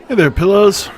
Hey there, pillows.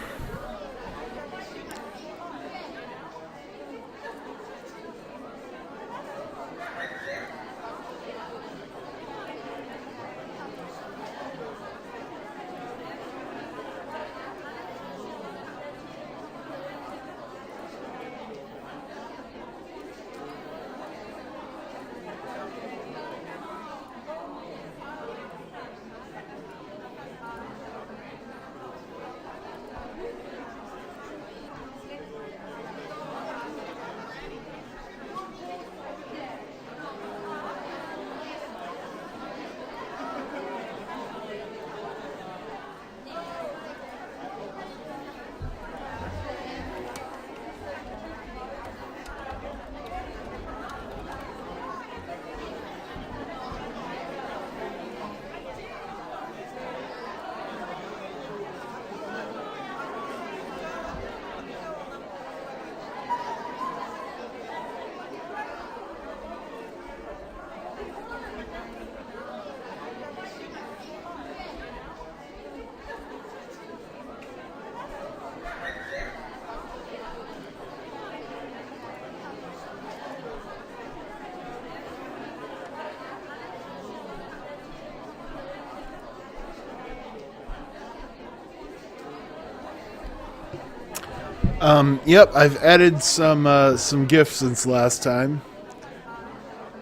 Yep, I've added some GIFs since last time.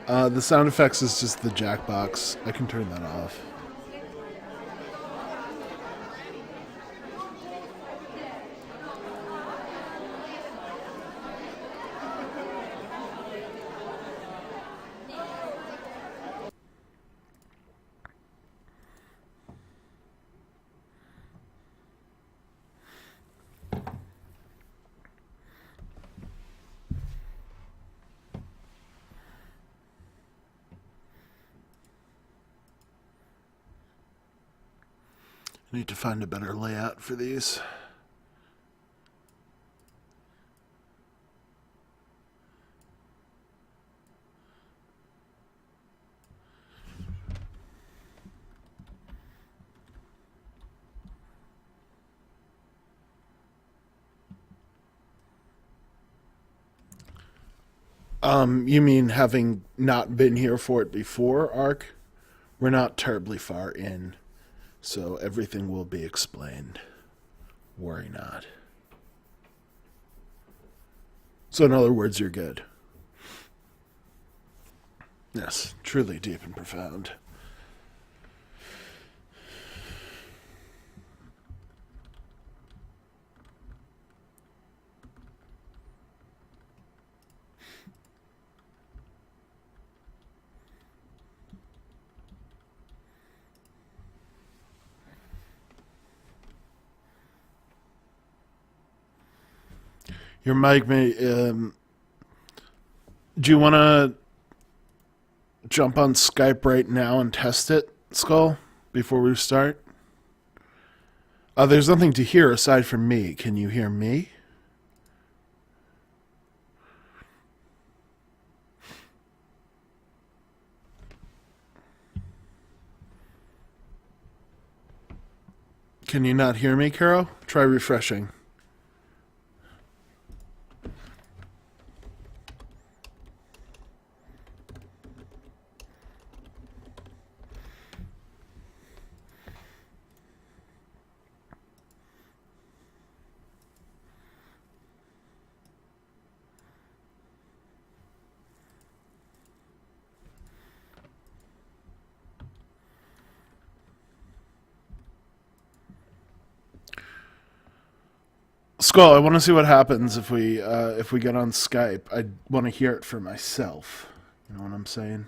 The sound effects is just the Jackbox. I can turn that off. I need to find a better layout for these. You mean having not been here for it before, Ark? We're not terribly far in, so everything will be explained. Worry not. So, in other words, you're good. Yes, truly deep and profound. Your mic may. Do you want to jump on Skype right now and test it, Skull, before we start? There's nothing to hear aside from me. Can you hear me? Can you not hear me, Caro? Try refreshing. Skull, I want to see what happens if we get on Skype. I want to hear it for myself. You know what I'm saying?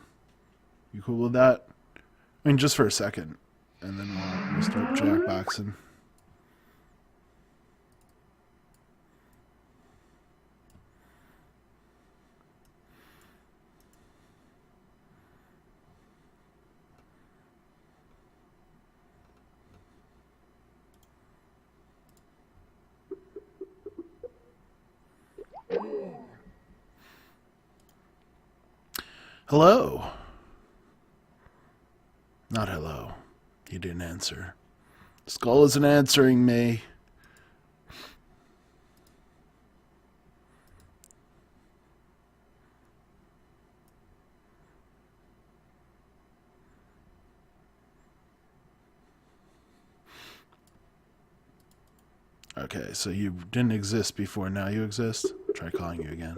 You cool with that? I mean, just for a second, and then we'll start jackboxing. Hello. Not hello. You didn't answer. Skull isn't answering me. Okay, so you didn't exist before, now you exist? Try calling you again.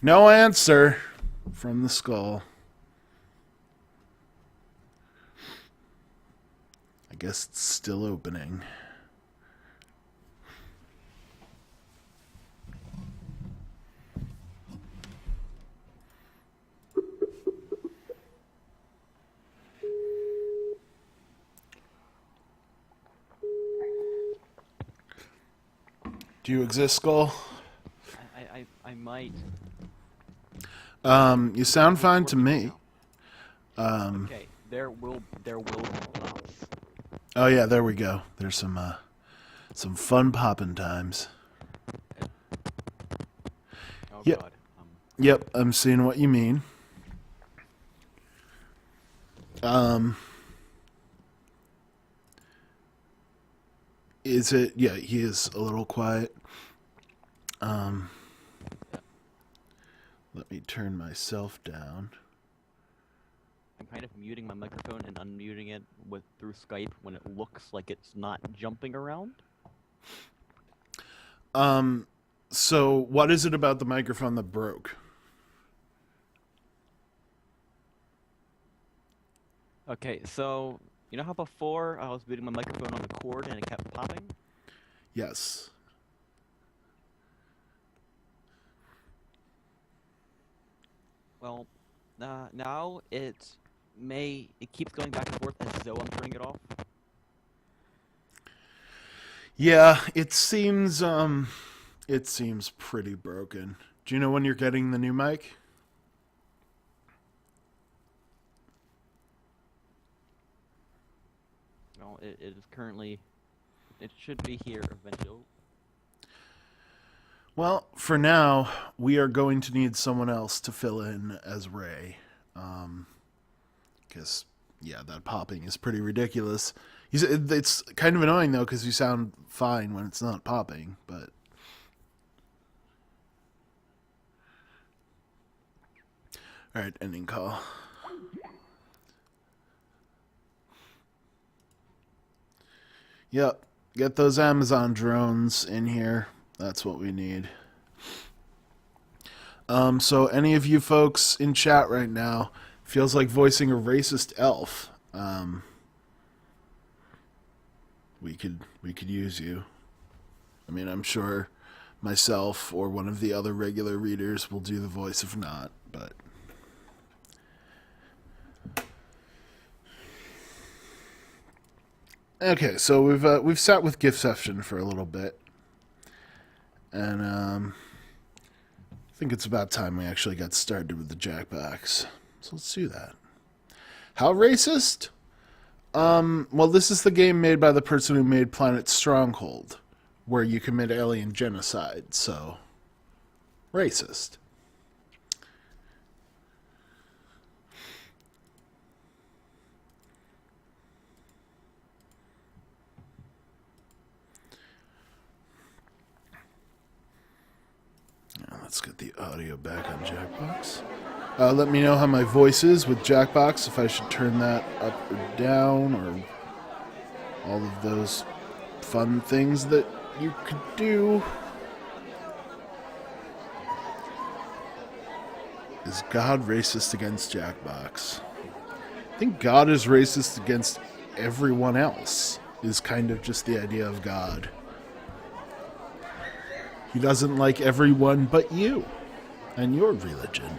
No answer from the skull. I guess it's still opening. Do you exist, Skull? I might. You sound fine to me. Okay, there will be pops. Oh yeah, there we go. There's some fun popping times. Oh Yep. God. Yep, I'm seeing what you mean. Is it? Yeah, he is a little quiet. Let me turn myself down. I'm kind of muting my microphone and unmuting it through Skype when it looks like it's not jumping around. So what is it about the microphone that broke? Okay, so you know how before I was muting my microphone on the cord and it kept popping? Yes. Well, now it keeps going back and forth as though I'm turning it off. Yeah, it seems pretty broken. Do you know when you're getting the new mic? Well, it is currently. It should be here eventually. Well, for now, we are going to need someone else to fill in as Ray. Because, yeah, that popping is pretty ridiculous. It's kind of annoying, though, because you sound fine when it's not popping, but... Alright, ending call. Yep, get those Amazon drones in here. That's what we need. So any of you folks in chat right now feels like voicing a racist elf, we could use you. I mean, I'm sure myself or one of the other regular readers will do the voice if not, but okay. So we've sat with Giftception for a little bit, and I think it's about time we actually got started with the Jackbox. So let's do that. How racist? Well, this is the game made by the person who made Planet Stronghold, where you commit alien genocide, so... racist. Now, let's get the audio back on Jackbox. Let me know how my voice is with Jackbox, if I should turn that up or down, or all of those fun things that you could do. Is God racist against Jackbox? I think God is racist against everyone else, is kind of just the idea of God. He doesn't like everyone but you and your religion.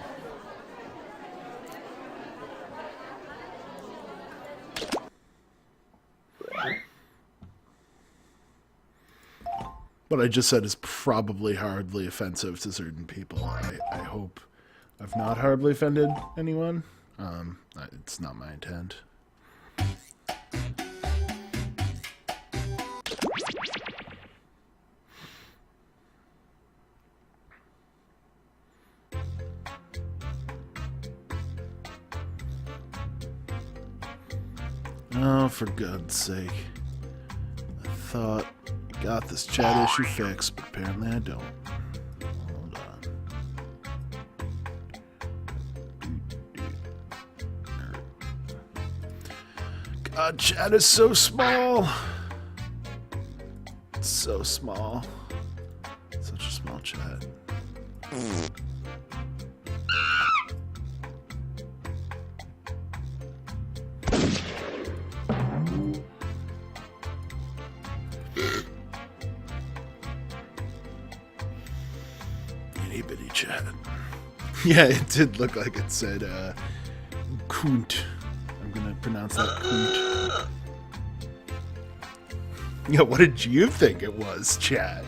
What I just said is probably hardly offensive to certain people. I hope I've not hardly offended anyone. It's not my intent. Oh, for God's sake. I thought I got this chat issue fixed, but apparently I don't. Hold on. God, chat is so small. It's so small. Such a small chat. Itty bitty chat. Yeah, it did look like it said Kunt. I'm gonna pronounce that Kunt. Yeah, what did you think it was, chat?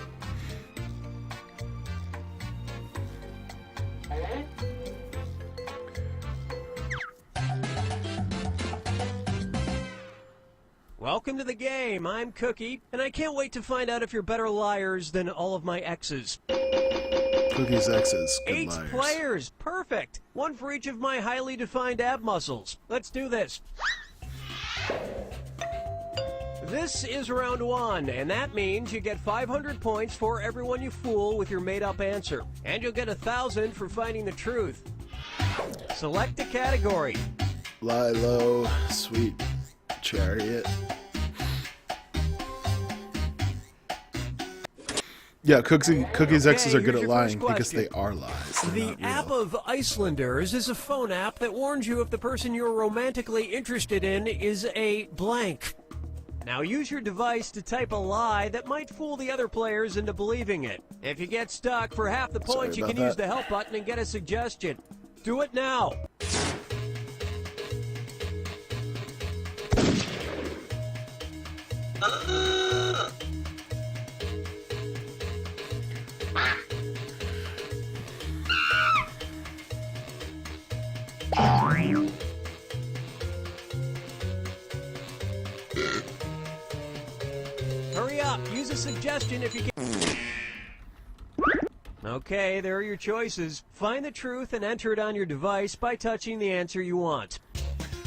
Welcome to the game. I'm Cookie, and I can't wait to find out if you're better liars than all of my exes. Cookie's exes. Good 8 liars. players. Perfect. One for each of my highly defined ab muscles. Let's do this. This is round 1, and that means you get 500 points for everyone you fool with your made-up answer. And you'll get 1,000 for finding the truth. Select a category. Lie low, sweet chariot. Yeah, Cookie's exes are good here's at your first lying because question. they are lies. They're The not real. app of Icelanders is a phone app that warns you if the person you're romantically interested in is a blank. Now use your device to type a lie that might fool the other players into believing it. If you get stuck, for half the Sorry points you about can use that. the help button and get a suggestion. Do it now. Hurry up. Use a suggestion if you can. Okay, there are your choices. Find the truth and enter it on your device by touching the answer you want.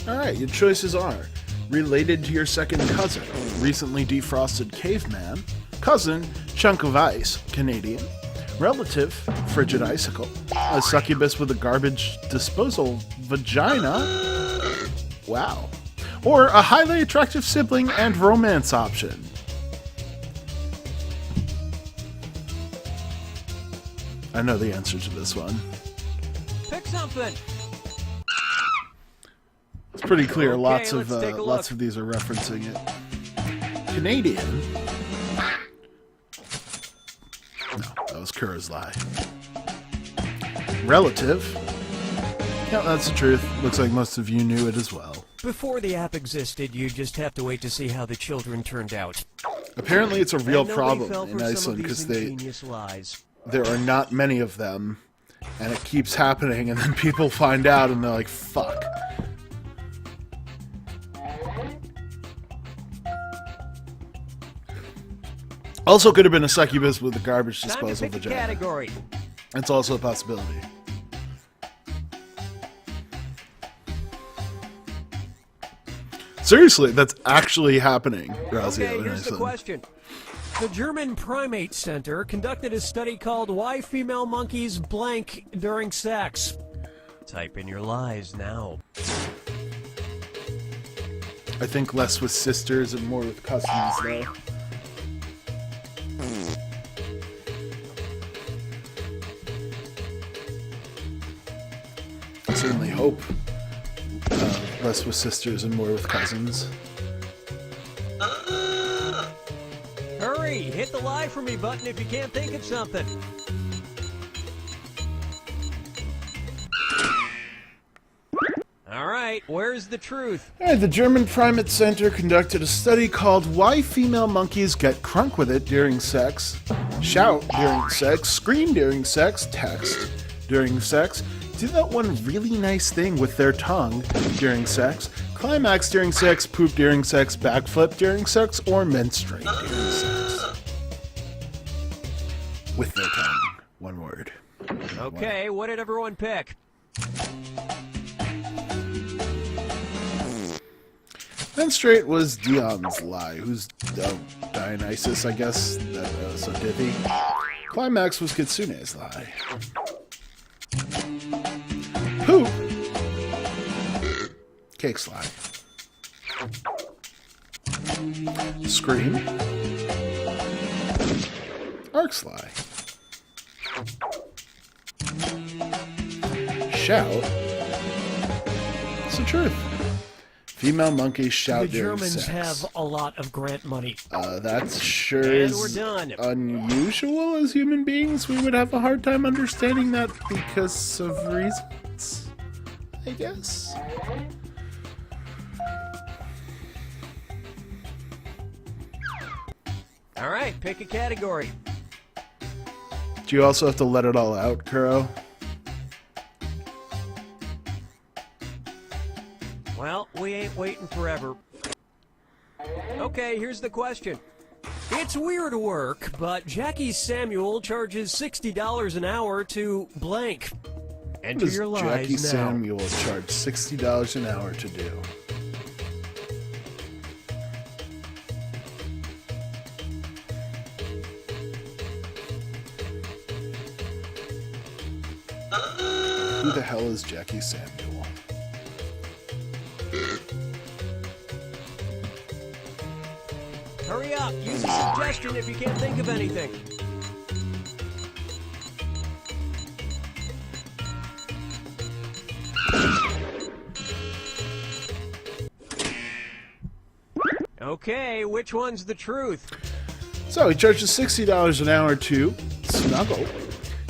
Alright, your choices are related to your second cousin, recently defrosted caveman, cousin, chunk of ice, Canadian, relative, frigid icicle, a succubus with a garbage disposal vagina, wow, or a highly attractive sibling and romance option. I know the answer to this one. Pick something. It's pretty clear. Okay, lots let's take a of look. these are referencing it. Canadian. No, that was Kura's lie. Relative. Yeah, that's the truth. Looks like most of you knew it as well. Before the app existed, you just have to wait to see how the children turned out. Apparently, it's a real And nobody fell problem in for some Iceland of these because ingenious lies. there are not many of them, and it keeps happening, and then people find out, and they're like, "Fuck." Also, could have been a succubus with a garbage Time to disposal pick a vagina. category. That's also a possibility. Seriously, that's actually happening, Razio, Okay, in here's the Iceland. question. The German Primate Center conducted a study called Why Female Monkeys Blank During Sex. Type in your lies now. I think less with sisters and more with cousins, though. I certainly hope less with sisters and more with cousins. Hurry, hit the lie for me button if you can't think of something. All right, where's the truth? Alright, the German Primate Center conducted a study called Why Female Monkeys Get Crunk with It During Sex, Shout During Sex, Scream During Sex, Text During Sex, do that one really nice thing with their tongue during sex, climax during sex, poop during sex, backflip during sex, or menstruate during sex. With their tongue. One word. Okay, what did everyone pick? Then straight was Dion's lie, who's Dionysus, I guess. So Divi. Climax was Kitsune's lie. Poop. Cake's lie. Scream. Ark's lie. Shout. It's the truth. Female monkeys shout The during Germans sex. have a lot of grant money. That sure And is we're done. unusual. As human beings, we would have a hard time understanding that because of reasons, I guess. All right, pick a category. Do you also have to let it all out, Kuro? Well, we ain't waiting forever. Okay, here's the question. It's weird work, but Jackie Samuel charges $60 an hour to blank. What Enter does your lies Jackie now. Samuel charge $60 an hour to do? Who the hell is Jackie Samuel? Hurry up, use a suggestion if you can't think of anything. Okay, which one's the truth? So he charges $60 an hour to snuggle,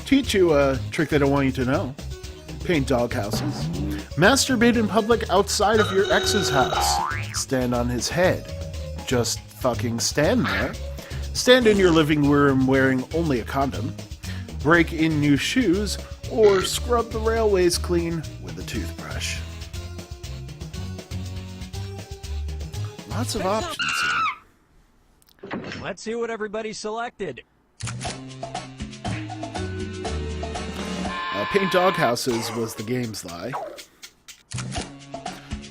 teach you a trick they don't want you to know, paint doghouses, masturbate in public outside of your ex's house, stand on his head, just fucking stand there, stand in your living room wearing only a condom, break in new shoes, or scrub the railways clean with a toothbrush. Lots of options here. Let's see what everybody selected. Paint doghouses was the game's lie.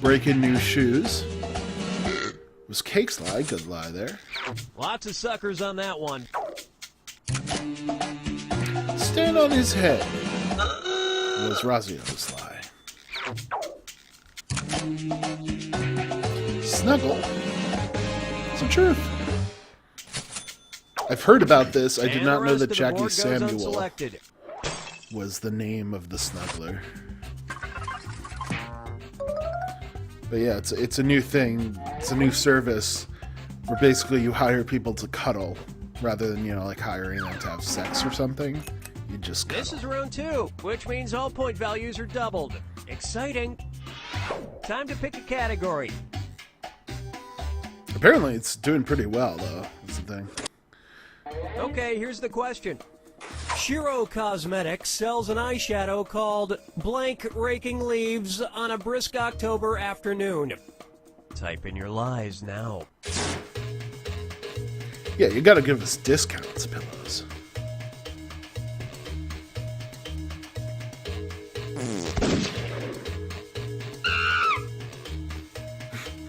Break in new shoes was Cake's lie. Good lie there. Lots of suckers on that one. Stand on his head was Razio's lie. Snuggle. It's the truth. I've heard about this. I did And not the know rest that of the Jackie board goes Samuel unselected. was the name of the snuggler. But yeah, it's a new thing. It's a new service where basically you hire people to cuddle rather than, like hiring them to have sex or something. You just cuddle. This is round 2, which means all point values are doubled. Exciting. Time to pick a category. Apparently it's doing pretty well, though. That's the thing. Okay, here's the question. Shiro Cosmetics sells an eyeshadow called Blank Raking Leaves on a brisk October afternoon. Type in your lies now. Yeah, you gotta give us discounts, pillows.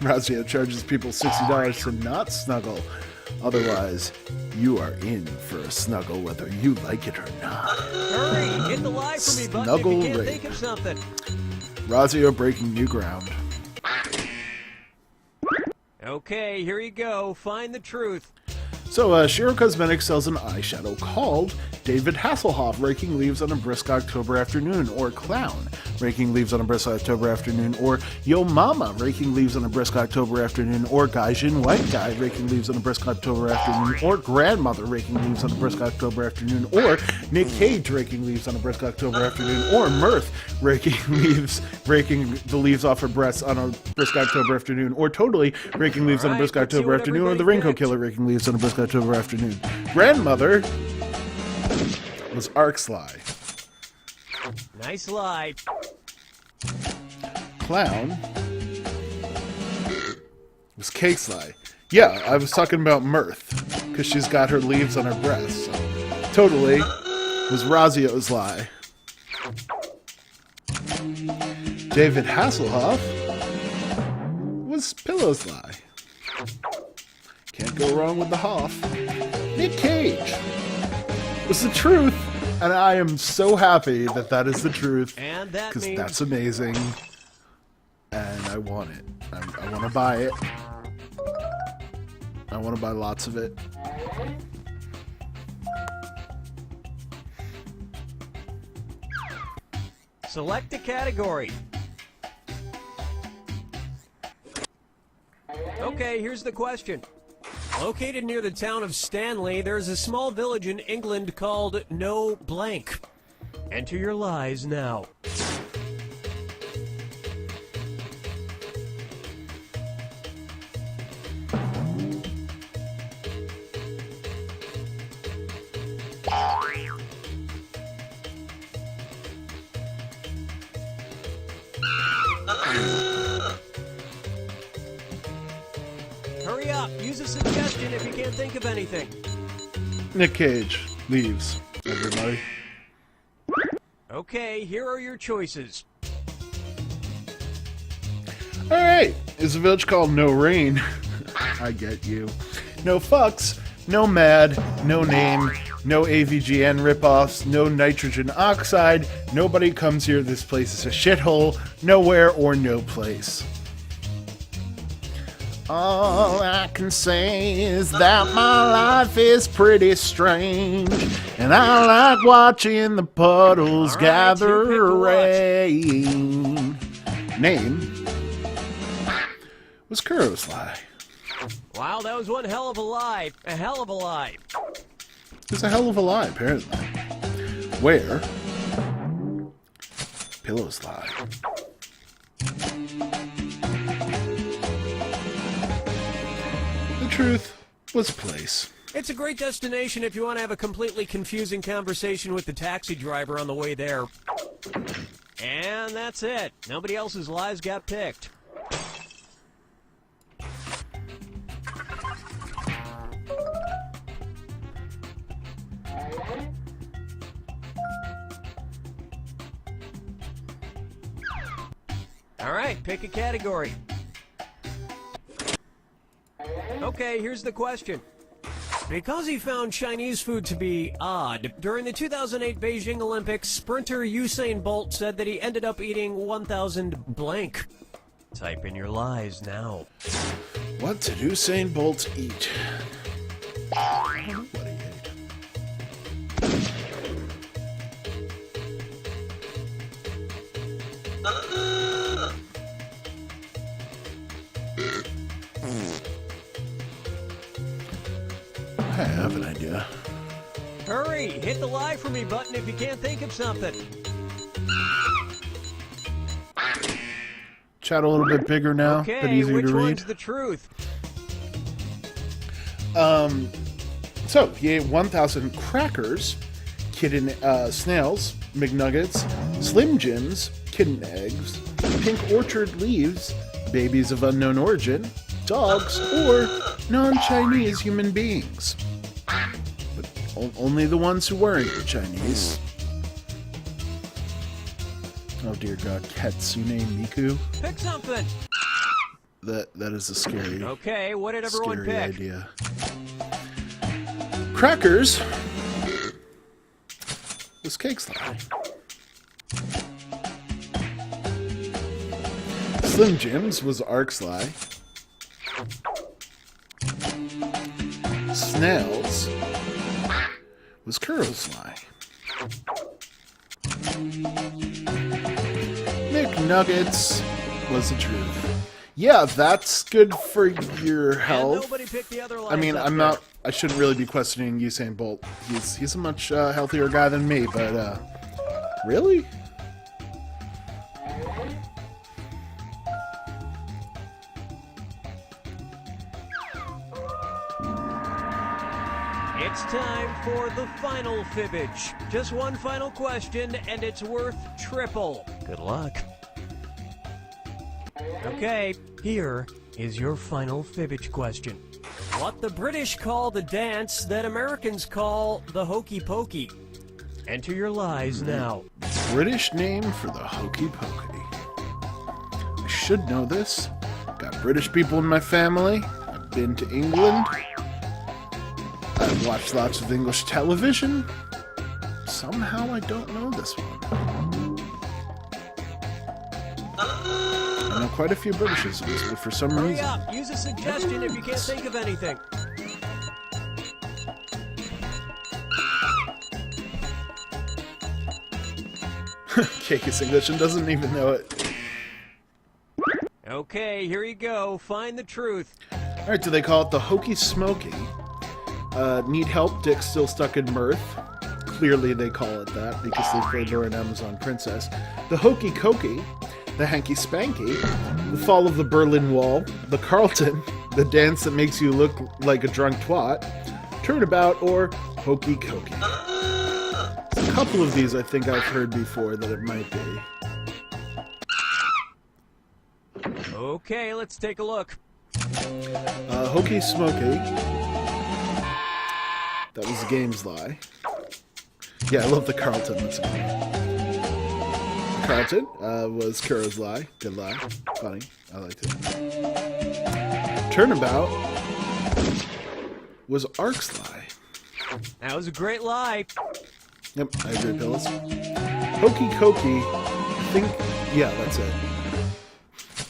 Razio charges people $60 to not snuggle. Otherwise, you are in for a snuggle whether you like it or not. Hurry, hit the lie for me button Snuggle if you can't rape. think of something. Razio breaking new ground. Okay, here you go. Find the truth. So, Shiro Cosmetics sells an eyeshadow called David Hasselhoff, Raking Leaves on a Brisk October Afternoon, or Clown, Raking Leaves on a Brisk October Afternoon, or Yo Mama, Raking Leaves on a Brisk October Afternoon, or Gaijin White Guy, Raking Leaves on a Brisk October Afternoon, or Grandmother, Raking Leaves on a Brisk October Afternoon, or Nick Cage, Raking Leaves on a Brisk October Afternoon, or Mirth, Raking the leaves off her breasts on a Brisk October Afternoon, or Totally, Raking Leaves on a Alright, Brisk let's see October what Afternoon, or the everybody Rinko picked. Killer, Raking Leaves on a Brisk October Afternoon. Grandmother was Ark's lie. Nice lie. Clown was Cake's lie. Yeah, I was talking about Mirth, because she's got her leaves on her breasts. So. Totally was Razio's lie. David Hasselhoff was Pillow Pillow's lie. Can't go wrong with the Hoff. Nick Cage was the truth, and I am so happy that that is the truth, And that because means that's amazing, and I want it. I want to buy it. I want to buy lots of it. select a category. Okay, here's the question. Located near the town of Stanley, there's a small village in England called No Blank. Enter your lies now. Hurry up, use a suggestion if you can't think of anything. Nick Cage leaves, everybody. Okay, here are your choices. Alright, is a village called No Rain. I get you. No fucks, no mad, no name, no AVGN ripoffs, no nitrogen oxide, nobody comes here, this place is a shithole, nowhere or no place. All I can say is that my life is pretty strange, and I like watching the puddles All right, gather you pick a watch. rain. Name was Kuro's lie. Wow, that was one hell of a lie. A hell of a lie. It's a hell of a lie, apparently. Where? Pillow's lie. The truth was place. It's a great destination if you want to have a completely confusing conversation with the taxi driver on the way there. And that's it. Nobody else's lies got picked. All right, pick a category. Okay, here's the question. Because he found Chinese food to be odd, during the 2008 Beijing Olympics, sprinter Usain Bolt said that he ended up eating 1,000 blank. Type in your lies now. What did Usain Bolt eat? I don't know what he ate. I have an idea. Hurry, hit the lie for me button if you can't think of something. Chat a little bit bigger now, but Okay, easier which to read. one's the truth? So, he ate 1,000 crackers, kitten snails, McNuggets, Slim Jims, kitten eggs, Pink Orchard leaves, babies of unknown origin, dogs, or non-Chinese human beings. But only the ones who weren't Chinese. Oh dear God, Katsune Miku. Pick something. That is a scary, Okay, what did everyone scary pick? idea. Crackers was Cake's lie. Slim Jims was Ark's lie. Snails was Kuro's lie. McNuggets was the truth. Yeah, that's good for your And health. nobody picked the other lies. I mean, up I'm there. not. I shouldn't really be questioning Usain Bolt. He's a much healthier guy than me, but really? It's time for the final Fibbage. Just one final question, and it's worth triple. Good luck. Okay, here is your final Fibbage question. What the British call the dance that Americans call the hokey pokey. Enter your lies now. British name for the hokey pokey. I should know this. Got British people in my family. I've been to England. I've watched lots of English television. Somehow I don't know this one. I know quite a few Britishisms, but for some Hurry reason... up! Use a suggestion if you can't think of anything. Cake is English and doesn't even know it. Okay, here you go. Find the truth. Alright, do they call it the Hokey Smokey? Need help? Dick's still stuck in mirth. Clearly they call it that because they played her an Amazon Princess. The Hokey Cokey, the Hanky Spanky, the Fall of the Berlin Wall, the Carlton, the dance that makes you look like a drunk twat, Turnabout, or Hokey Cokey. A couple of these I think I've heard before that it might be. Okay, let's take a look. Hokey Smokey. That was the game's lie. Yeah, I love the Carlton. That's a good one. Carlton was Kura's lie. Good lie. Funny. I liked it. Turnabout was Ark's lie. That was a great lie. Yep, I agree, Pills. Hokey Cokey. I think, yeah, that's it.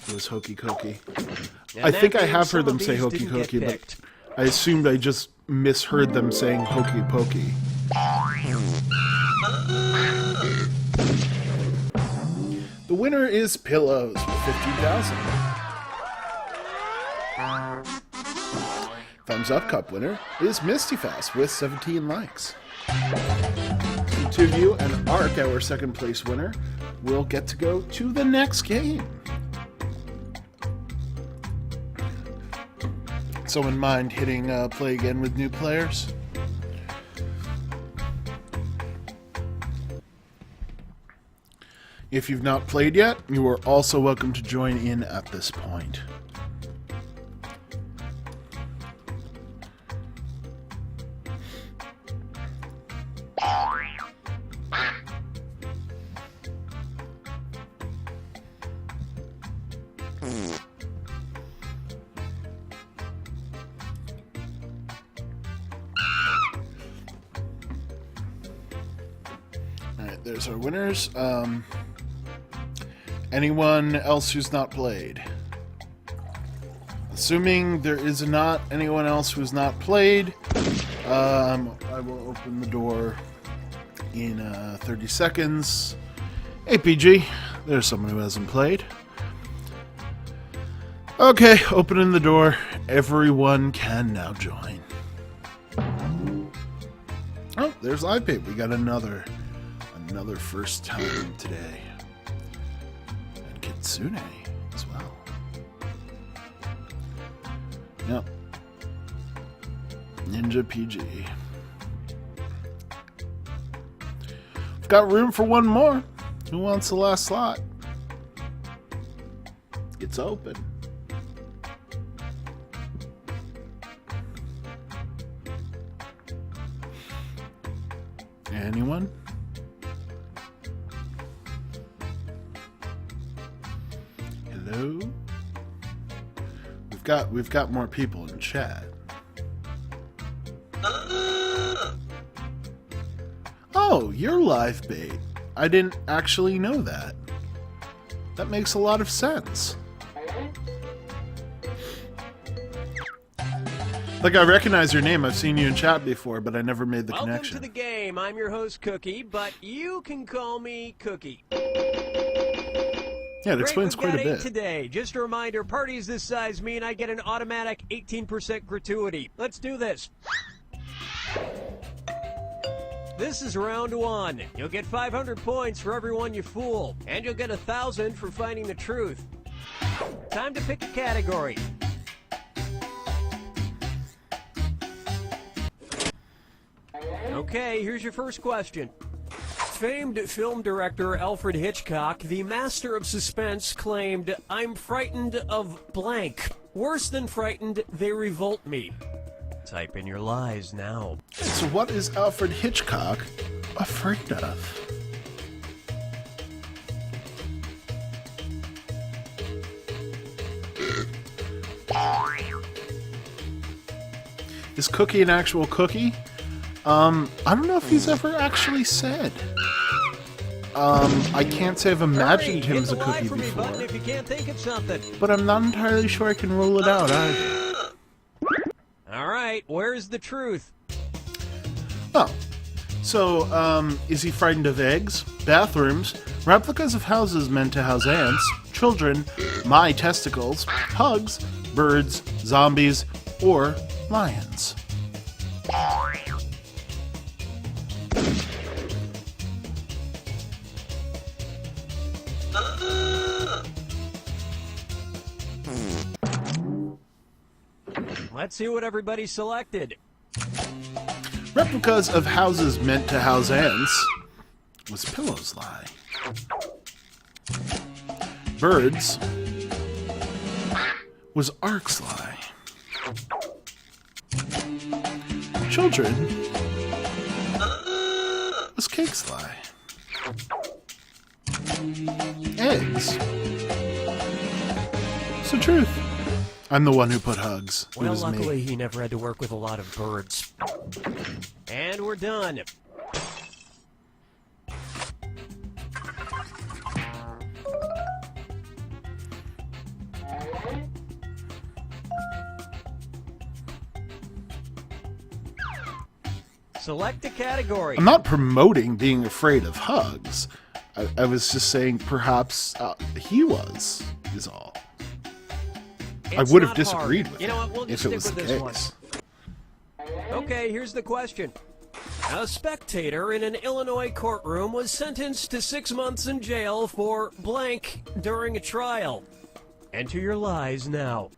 It was Hokey Cokey. And I think I then have some heard them of say these Hokey didn't get Cokey, but picked. I assumed I just misheard them saying Hokey Pokey. The winner is Pillows with 15,000. Thumbs Up Cup winner is Misty Fast with 17 likes. The two of you and Ark, our second place winner, will get to go to the next game. Someone mind hitting play again with new players? If you've not played yet, you are also welcome to join in at this point. Alright, there's our winners. Anyone else who's not played? Assuming there is not anyone else who's not played, I will open the door in 30 seconds. Hey, PG, there's someone who hasn't played. Okay, opening the door. Everyone can now join. Oh, there's iPad. We got another first time today. And Kitsune as well. Yep. Ninja PG. We've got room for one more. Who wants the last slot? It's open. Anyone? Hello? We've got more people in chat. Oh, you're live bait. I didn't actually know that. That makes a lot of sense. Like, I recognize your name. I've seen you in chat before, but I never made the Welcome connection. to the game. I'm your host, Cookie, but you can call me Cookie. Yeah, it explains Great, quite a we've got 8 bit. today. Just a reminder, parties this size mean I get an automatic 18% gratuity. Let's do this. This is round 1. You'll get 500 points for everyone you fool, and you'll get 1,000 for finding the truth. Time to pick a category. Okay, here's your first question. Famed film director Alfred Hitchcock, the master of suspense, claimed, "I'm frightened of blank. Worse than frightened, they revolt me." Type in your lies now. So what is Alfred Hitchcock afraid of? Is Cookie an actual cookie? I don't know if he's ever actually said. I can't say I've imagined him as a cookie before. If you can't think of something. But I'm not entirely sure I can rule it out either. Alright, where's the truth? Oh. So, is he frightened of eggs, bathrooms, replicas of houses meant to house ants, children, my testicles, hugs, birds, zombies, or lions? Let's see what everybody selected. Replicas of houses meant to house ants was pillows lie. Birds was arcs lie. Children was cakes lie. Eggs was the truth. I'm the one who put hugs. It Well, was luckily me. he never had to work with a lot of birds. And we're done. Select a category. I'm not promoting being afraid of hugs. I was just saying perhaps he was, is all. I It's would have not disagreed hard. with You know him what? We'll if just it stick was with the this one. case. Okay, here's the question. A spectator in an Illinois courtroom was sentenced to 6 months in jail for blank during a trial. Enter your lies now.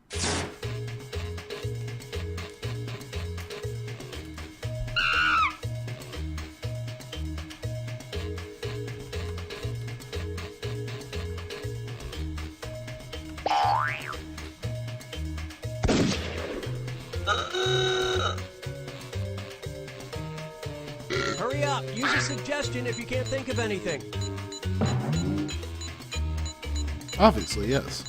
Hurry up, use a suggestion if you can't think of anything. Obviously, yes.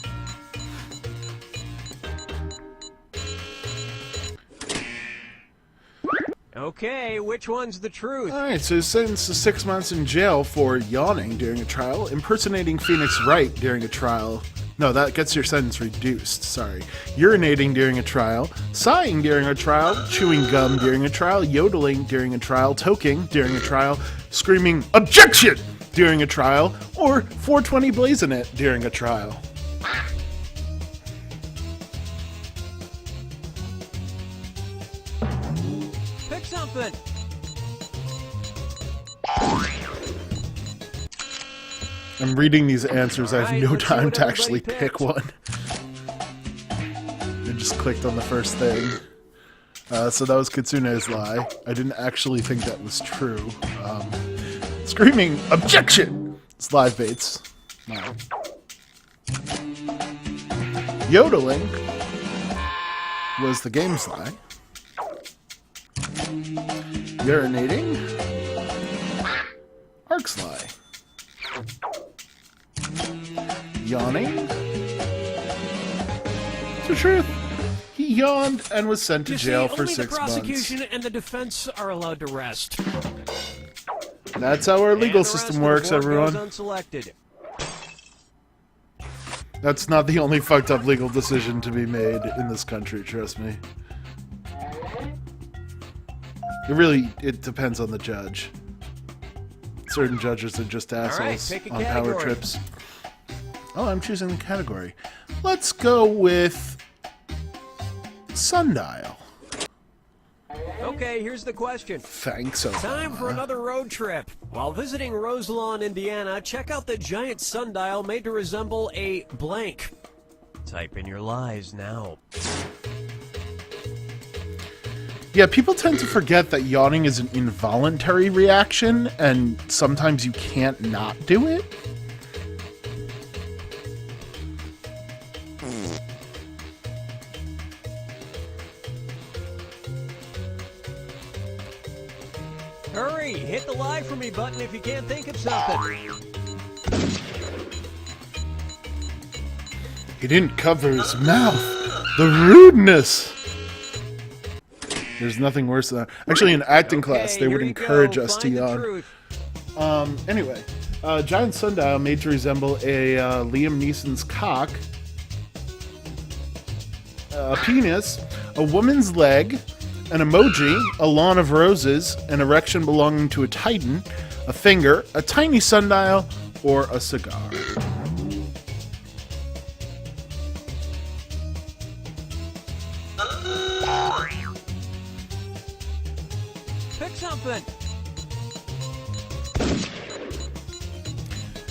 Okay, which one's the truth? Alright, so sentenced to 6 months in jail for yawning during a trial, impersonating Phoenix Wright during a trial. No, that gets your sentence reduced, sorry. Urinating during a trial, sighing during a trial, chewing gum during a trial, yodeling during a trial, toking during a trial, screaming OBJECTION during a trial, or 420 blazing it during a trial. Pick something. I'm reading these answers, I have Alright, no let's see time what to actually everybody pick picked. one. I just clicked on the first thing. So that was Kitsune's lie. I didn't actually think that was true. Screaming OBJECTION! It's live baits. No. Yodeling was the game's lie. Urinating? Ark's lie. Yawning? It's the truth. He yawned and was sent to You jail see, for only 6 the prosecution months. and the defense are allowed to rest. That's how our And legal the rest system of the works, board everyone. goes unselected. That's not the only fucked up legal decision to be made in this country, trust me. It depends on the judge. Certain judges are just assholes pick a on power category. trips. Oh, I'm choosing the category. Let's go with sundial. Okay, here's the question. Thanks, Obama. Time for another road trip. While visiting Roselawn, Indiana, check out the giant sundial made to resemble a blank. Type in your lies now. Yeah, people tend to forget that yawning is an involuntary reaction, and sometimes you can't not do it. Hurry, hit the lie for me button if you can't think of something. He didn't cover his mouth. The rudeness. There's nothing worse than that. Actually, in acting class, they Okay, would here you encourage go. us to Find the yawn. truth. Anyway, giant sundial made to resemble a Liam Neeson's cock, a penis, a woman's leg, an emoji, a lawn of roses, an erection belonging to a titan, a finger, a tiny sundial, or a cigar. Pick something.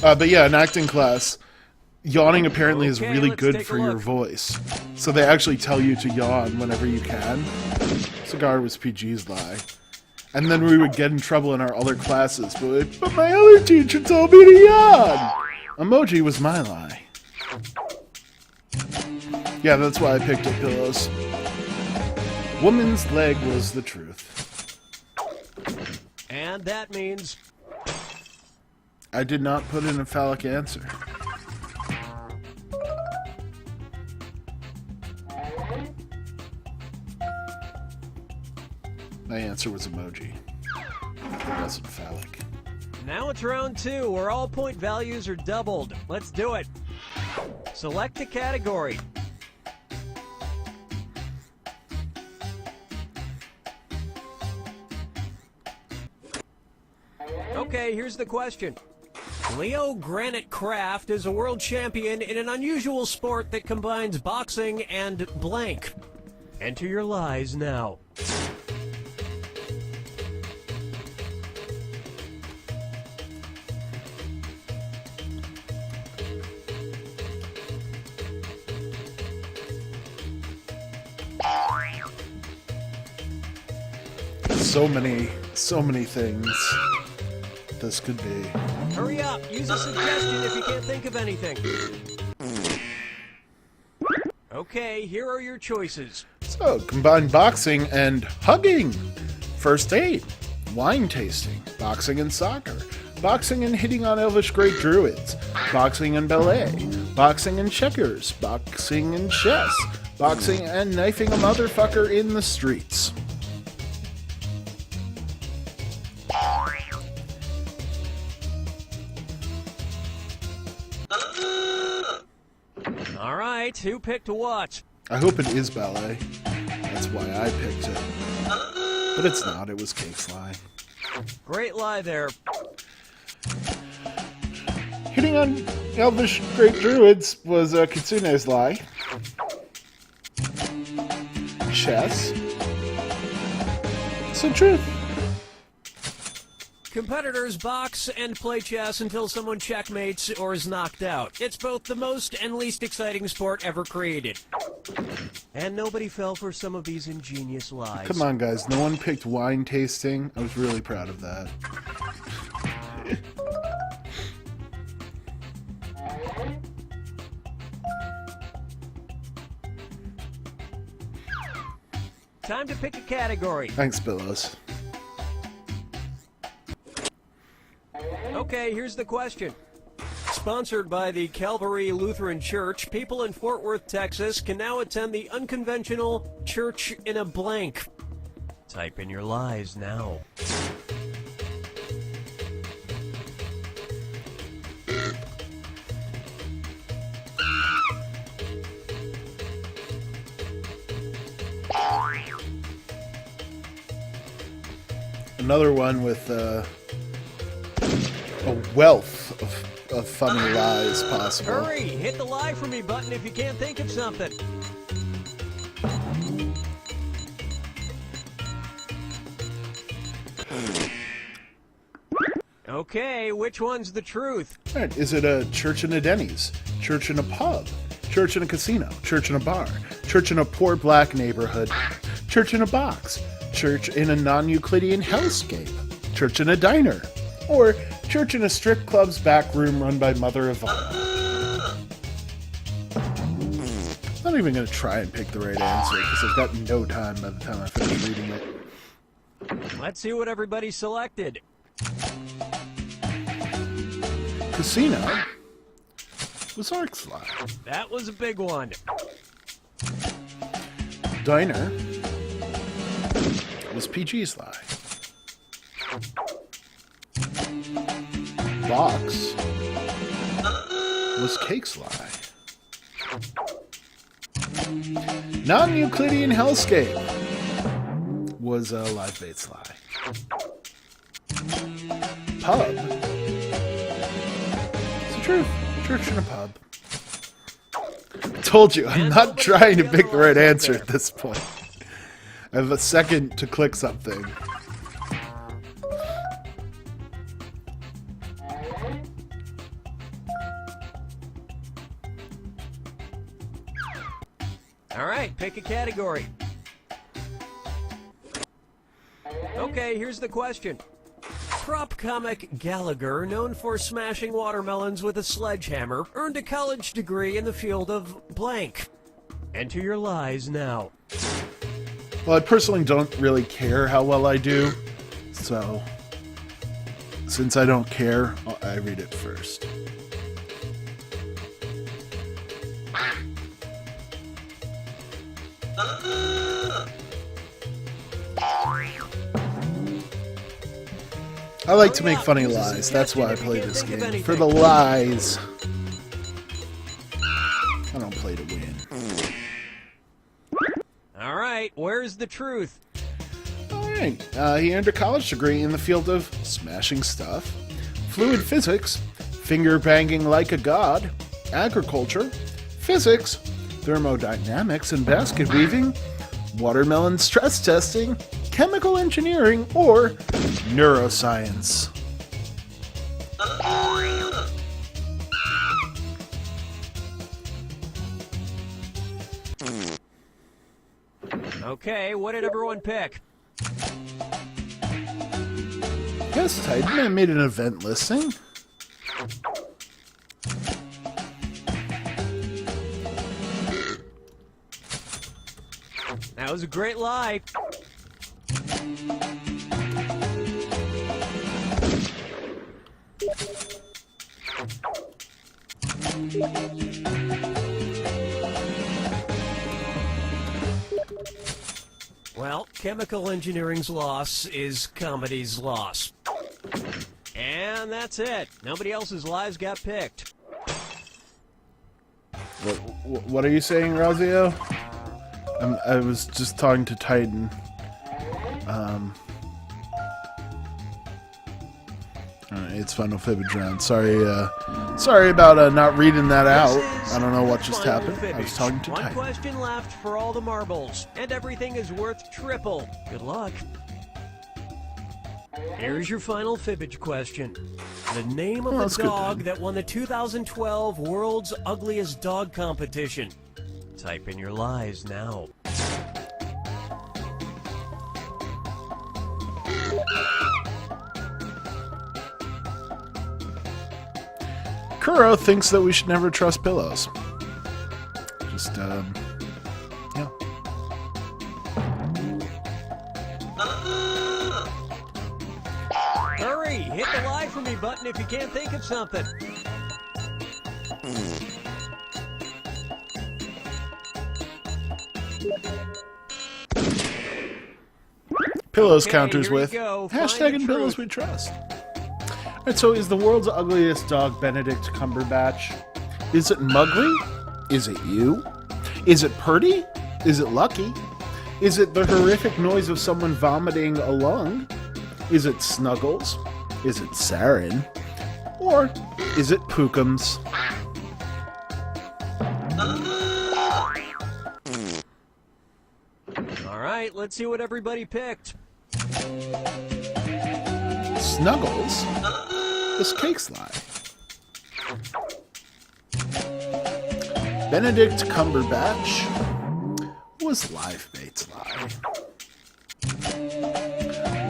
But yeah, in acting class, yawning apparently is Okay, really let's good take for a your look. voice. So they actually tell you to yawn whenever you can. Cigar was PG's lie. And then we would get in trouble in our other classes. But my other teacher told me to yawn! Emoji was my lie. Yeah, that's why I picked up pillows. Woman's leg was the truth. And that means I did not put in a phallic answer. My answer was emoji. It wasn't phallic. now it's round 2 where all point values are doubled. Let's do it. Select a category. Okay, here's the question. Leo Granite Craft is a world champion in an unusual sport that combines boxing and blank. Enter your lies now. So many things this could be. Hurry up, use a suggestion if you can't think of anything. Okay, here are your choices. So, combine boxing and hugging, first aid, wine tasting, boxing and soccer, boxing and hitting on elvish great druids, boxing and ballet, boxing and checkers, boxing and chess, boxing and knifing a motherfucker in the streets. All right, who picked what? I hope it is ballet. That's why I picked it. But it's not, it was Cake's lie. Great lie there. Hitting on elvish great druids was Kitsune's lie. Chess. So truth. Competitors box and play chess until someone checkmates or is knocked out. It's both the most and least exciting sport ever created. And nobody fell for some of these ingenious lies. Come on, guys. No one picked wine tasting. I was really proud of that. Time to pick a category. Thanks, Billows. Okay, here's the question. Sponsored by the Calvary Lutheran Church, people in Fort Worth, Texas can now attend the unconventional Church in a Blank. Type in your lies now. Another one with a wealth of funny lies possible. Hurry! Hit the lie for me button if you can't think of something. Okay, which one's the truth? All right, is it a church in a Denny's? Church in a pub? Church in a casino? Church in a bar? Church in a poor black neighborhood? Church in a box? Church in a non-Euclidean hellscape? Church in a diner? Or church in a strip club's back room run by Mother Ivana? I'm not even going to try and pick the right answer because I've got no time by the time I finish reading it. Let's see what everybody selected. Casino was Ark's lie. That was a big one. Diner Was PG's lie. Box was Cake's lie. Non-Euclidean hellscape was Live Bait's lie. Pub. It's the truth. Church and a pub. I told you, I'm not trying to pick the right answer at this point. I have a second to click something. All right, pick a category. Okay, here's the question. Prop comic Gallagher, known for smashing watermelons with a sledgehammer, earned a college degree in the field of blank. Enter your lies now. Well, I personally don't really care how well I do, so since I don't care, I read it first. I like to make funny lies. That's why I play this game. For the lies. I don't play to win. All right, where's the truth? Alright, he earned a college degree in the field of smashing stuff, fluid physics, finger banging like a god, agriculture, physics, thermodynamics and basket weaving, watermelon stress testing, chemical engineering, or neuroscience. Okay, what did everyone pick? Yes, Titan, I made an event listing. That was a great lie. Well, chemical engineering's loss is comedy's loss. And that's it. Nobody else's lies got picked. What are you saying, Razio? I was just talking to Titan. It's Final Fibbage round. Sorry about not reading that out. I don't know what just happened. Fibbage. I was talking to One Titan. question left for all the marbles, and everything is worth triple. Good luck. Here's your final Fibbage question. The name of that's the good dog then. that won the 2012 World's Ugliest Dog Competition. Type in your lies now. Kuro thinks that we should never trust pillows. Just, yeah. Hurry! Hit the lie for me button if you can't think of something. Pillows Okay, counters here you with go. Find hashtag the and pillows truth. we trust. Alright, so is the world's ugliest dog Benedict Cumberbatch? Is it Mugly? Is it you? Is it Purdy? Is it Lucky? Is it the horrific noise of someone vomiting a lung? Is it Snuggles? Is it Saren? Or is it Pookums? All right, let's see what everybody picked. Snuggles was Cake's lie. Benedict Cumberbatch was Live Bait's lie.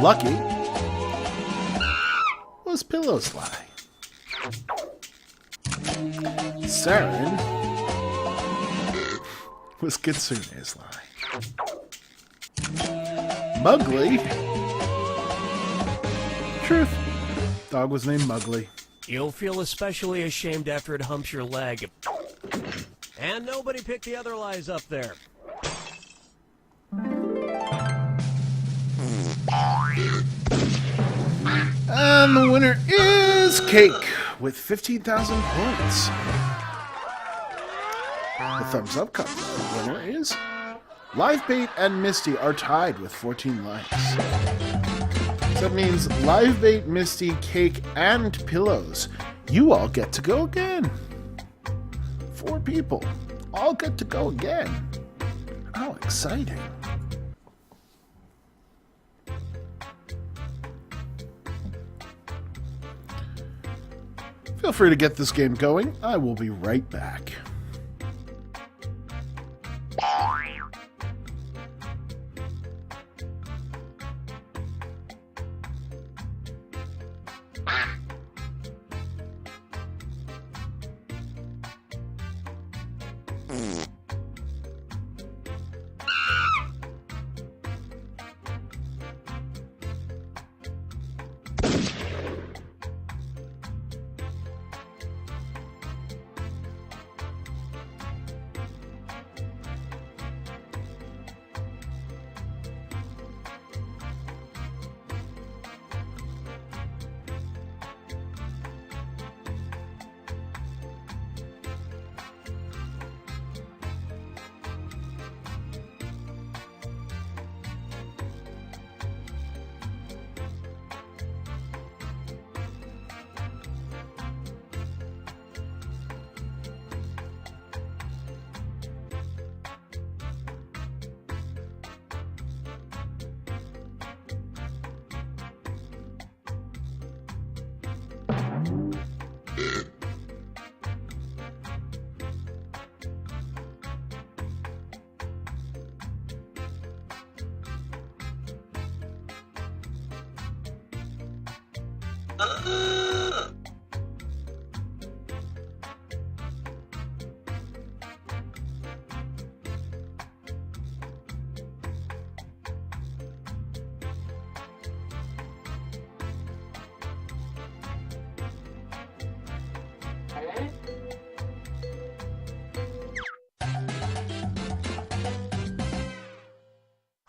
Lucky was Pillow's lie. Saren was Kitsune's lie. Mugly. Truth. Dog was named Mugly. You'll feel especially ashamed after it humps your leg. And nobody picked the other lies up there. And the winner is Cake with 15,000 points. The thumbs up comes out. The winner is Livebait and Misty are tied with 14 likes. So that means Livebait, Misty, Cake, and Pillows, you all get to go again. 4 people all get to go again. How exciting. Feel free to get this game going. I will be right back.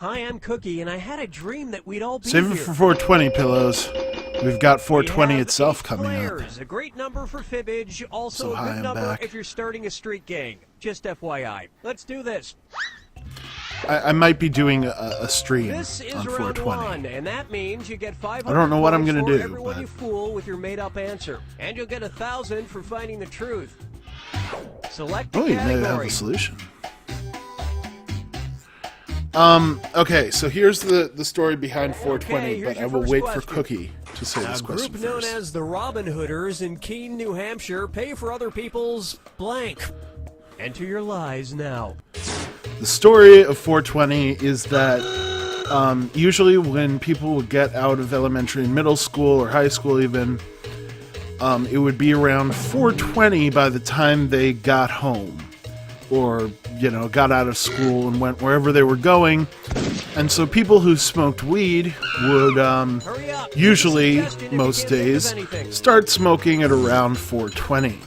Hi, I'm Cookie, and I had a dream that we'd all be Save it here. for 420, Pillows. We've got 420 We have itself 8 coming up. players, a great number for Fibbage, also So a hi, good I'm number back. if you're starting a street gang. Just FYI. Let's do this. I might be doing a stream This is on round 420. 1, and that means you get 500 I don't know what I'm points gonna for do, everyone but- you fool with your made-up answer. And you'll get 1,000 for finding the truth. Select the Oh, you may have category. a solution. Okay, so here's the story behind 420, Okay, here's but I your will first wait for question. Cookie to say A this group question known first. as the Robin Hooders in Keene, New Hampshire pay for other people's blank. Enter your lies now. The story of 420 is that usually when people would get out of elementary and middle school or high school even, it would be around 420 by the time they got home or, got out of school and went wherever they were going. And so people who smoked weed would Hurry up. usually, Suggestion if you most can't think of days, anything. start smoking at around 420.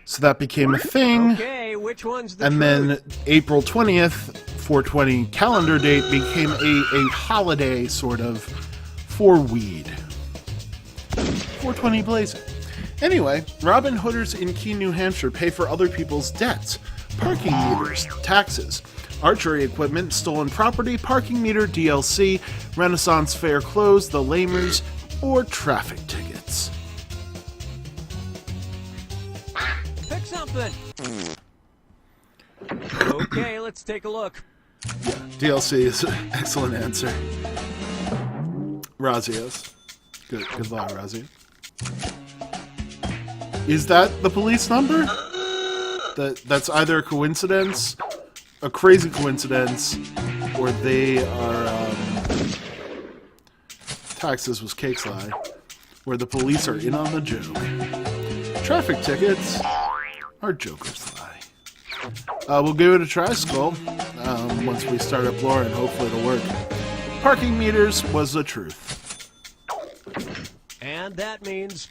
So that became a thing. Okay, which one's the And truth? then April 20th, 420 calendar date became a holiday sort of for weed. 420 blazing. Anyway, Robin Hooders in Keene, New Hampshire pay for other people's debts, parking meters, taxes, archery equipment, stolen property, parking meter, DLC, Renaissance Fair clothes, the Lamers, or traffic tickets. Pick something. Okay, let's take a look. DLC is an excellent answer. Razios. Goodbye, Razzie. Is that the police number? That's either a coincidence, a crazy coincidence, or they are, taxes was Cake's lie, where the police are in on the joke. Traffic tickets are Joker's lie. We'll give it a try, Skull, once we start up lore, and hopefully it'll work. Parking meters was the truth. And that means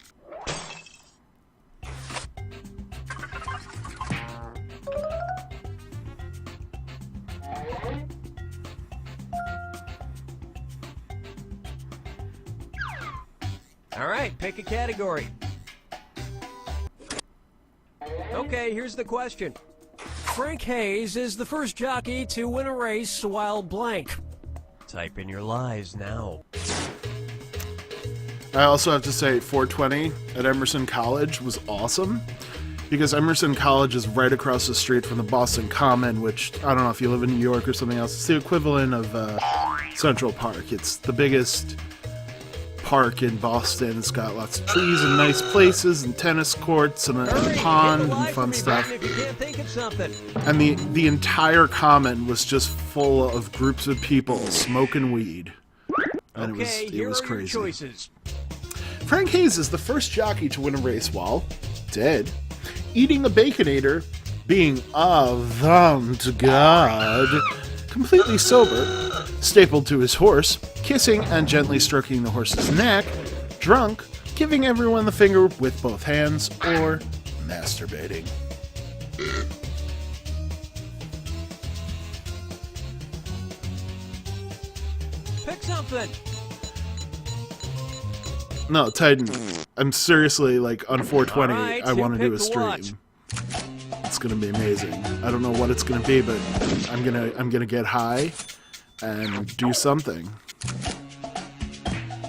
All right, pick a category. Okay, here's the question. Frank Hayes is the first jockey to win a race while blank. Type in your lies now. I also have to say 420 at Emerson College was awesome because Emerson College is right across the street from the Boston Common, which, I don't know if you live in New York or something else, it's the equivalent of Central Park. It's the biggest park in Boston. It's got lots of trees and nice places and tennis courts and a pond and fun stuff. If you can't think of something. And the entire Common was just full of groups of people smoking weed. And Okay, it here was are crazy. your choices. Frank Hayes is the first jockey to win a race while dead, eating a Baconator, being avant-garde, completely sober, stapled to his horse, kissing and gently stroking the horse's neck, drunk, giving everyone the finger with both hands, or masturbating. Pick something. No, Titan, I'm seriously, like, on 420, Alright, I want to who do a picked to watch? stream. It's gonna be amazing. I don't know what it's gonna be, but I'm gonna get high and do something.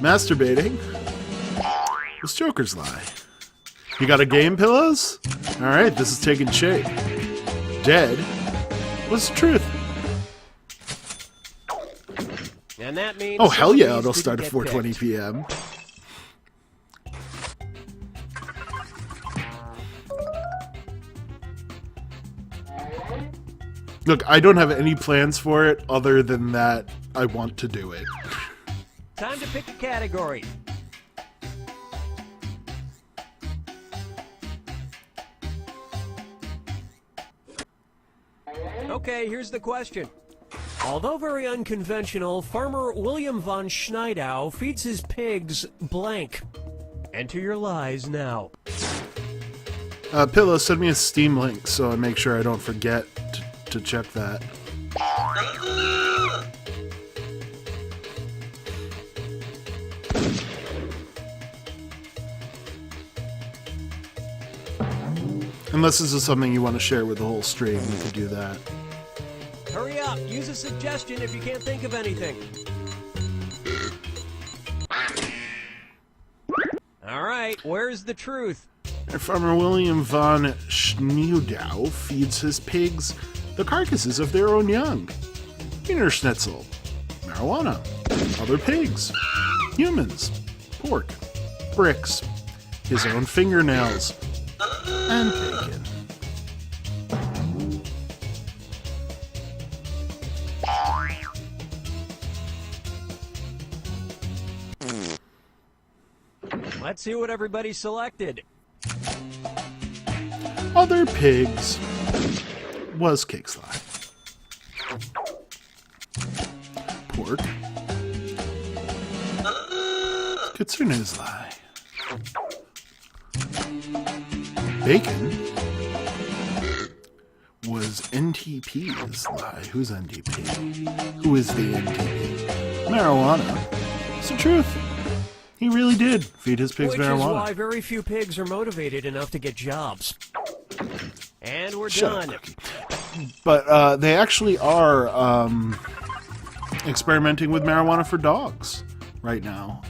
Masturbating was Joker's lie. You got a game, Pillows? Alright, this is taking shape. Dead was the truth. And that means Oh, hell some of yeah, these it'll didn't start at get 4:20 picked. p.m. Look, I don't have any plans for it other than that I want to do it. Time to pick a category. Okay, here's the question. Although very unconventional, farmer William von Schneidau feeds his pigs blank. Enter your lies now. Pillow, send me a Steam link so I make sure I don't forget to check that. Unless this is something you want to share with the whole stream, you could do that. Hurry up, use a suggestion if you can't think of anything. All right, where's the truth? Farmer William von Schneidau feeds his pigs the carcasses of their own young. Wiener Schnitzel, marijuana, other pigs, humans, pork, bricks, his own fingernails, and bacon. Let's see what everybody selected. Other pigs was Cake's lie. Pork. Kitsune's lie. Bacon was NTP's lie. Who's NTP? Who is the NTP? Marijuana. It's the truth. He really did feed his pigs Which is marijuana. why very few pigs are motivated enough to get jobs. And we're Shut up, done. Cookie. But they actually are experimenting with marijuana for dogs right now.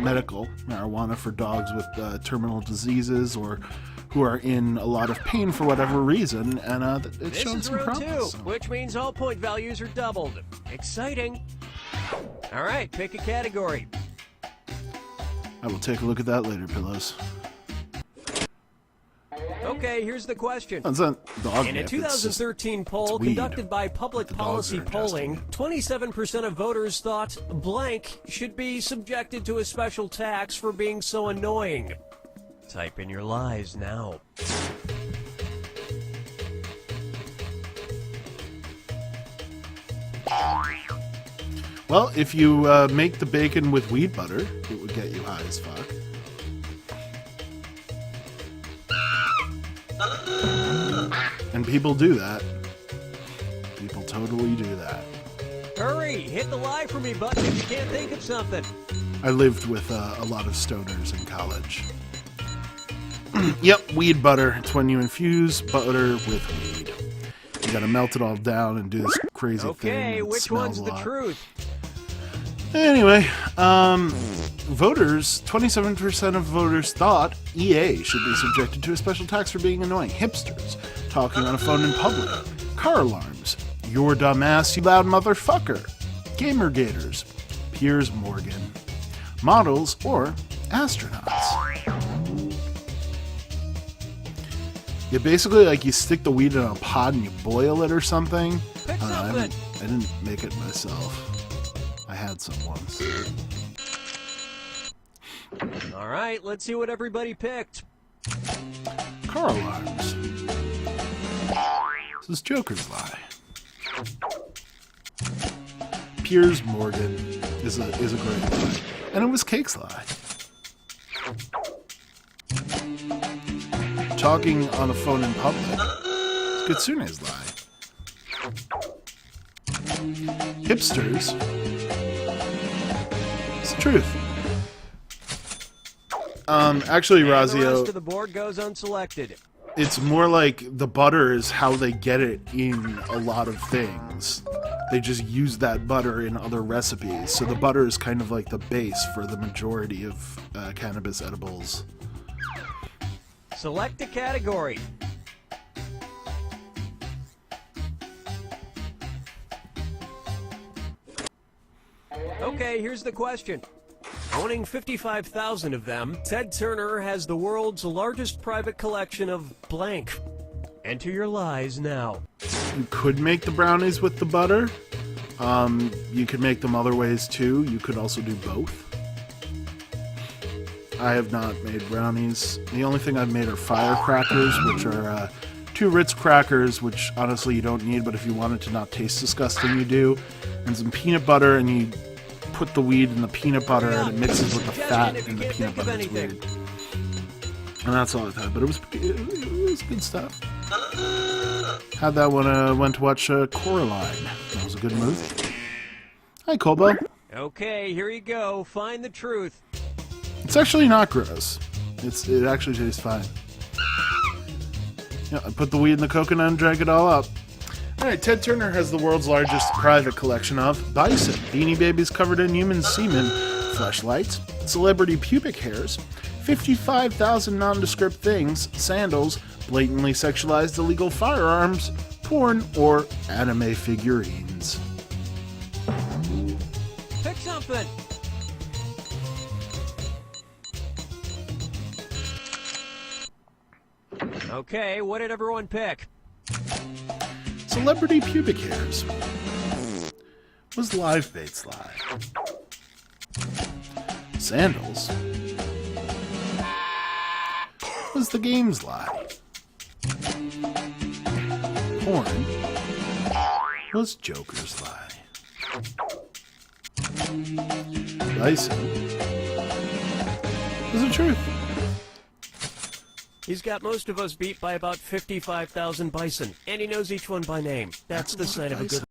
Medical marijuana for dogs with terminal diseases or who are in a lot of pain for whatever reason, and it's This shown is some round promise. 2, which means all point values are doubled. Exciting. All right, pick a category. I will take a look at that later, Pillows. Okay, here's the question. That's not dog In a nip, it's just- 2013 poll it's weed. conducted by Public The dogs Policy are ingesting. Polling, 27% of voters thought blank should be subjected to a special tax for being so annoying. Type in your lies now. Well, if you make the bacon with weed butter, it would get you high as fuck. And people do that. People totally do that. Hurry, hit the lie for me button if you can't think of something. I lived with a lot of stoners in college. Yep, weed butter. It's when you infuse butter with weed. You gotta melt it all down and do this crazy thing. Okay, It which smells one's a the lot. truth? Anyway, voters, 27% of voters thought EA should be subjected to a special tax for being annoying. Hipsters, talking on a phone in public. Car alarms. Your dumbass, you loud motherfucker. Gamer gators. Piers Morgan. Models or astronauts. Yeah, basically, like, you stick the weed in a pot and you boil it or something. Pick I something. didn't make it myself. I had some once. All right, let's see what everybody picked. Car alarms. This is Joker's lie. Piers Morgan is a great lie. And it was Cake's lie. Talking on a phone in public. It's Kitsune's lie. Hipsters. It's the truth. Actually, And the rest Razio, of the board goes unselected. it's more like the butter is how they get it in a lot of things. They just use that butter in other recipes. So the butter is kind of like the base for the majority of cannabis edibles. Select a category. Okay, here's the question. Owning 55,000 of them, Ted Turner has the world's largest private collection of blank. Enter your lies now. You could make the brownies with the butter. You could make them other ways too. You could also do both. I have not made brownies. The only thing I've made are firecrackers, which are 2 Ritz crackers, which honestly you don't need, but if you want it to not taste disgusting, you do. And some peanut butter, and you put the weed in the peanut butter, and it mixes with the fat in the peanut butter. It's weird. And that's all I've had, but it was good stuff. Had that when I went to watch Coraline. That was a good movie. Hi, Colbo. Okay, here you go. Find the truth. It's actually not gross. It actually tastes fine. Yeah, I put the weed in the coconut and drank it all up. Alright, Ted Turner has the world's largest private collection of bison, Beanie Babies covered in human semen, fleshlights, celebrity pubic hairs, 55,000 nondescript things, sandals, blatantly sexualized illegal firearms, porn, or anime figurines. Pick something. Okay, what did everyone pick? Celebrity pubic hairs was Live Bait's lie. Sandals was the game's lie. Porn was Joker's lie. Bison was the truth. He's got most of us beat by about 55,000 bison, and he knows each one by name. That's the sign of a good